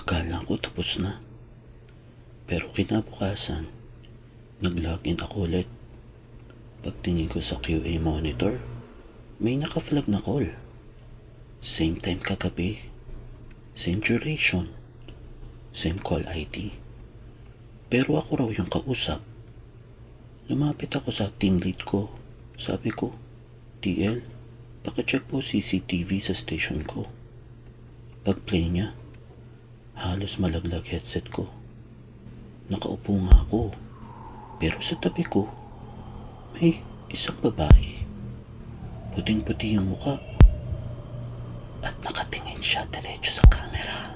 Akala ko tapos na. Pero kinabukasan, nag-login ako ulit. Pagtingin ko sa QA monitor, may naka-flag na call. Same time kagabi, same duration, same call ID. Pero ako raw yung kausap. Lumapit ako sa team lead ko. Sabi ko, TL, pakicheck po CCTV sa station ko. Pag-play niya, halos malaglag headset ko. Nakaupo nga ako, pero sa tabi ko, may isang babae. Puting-puti yung muka at nakatingin siya diretso sa camera.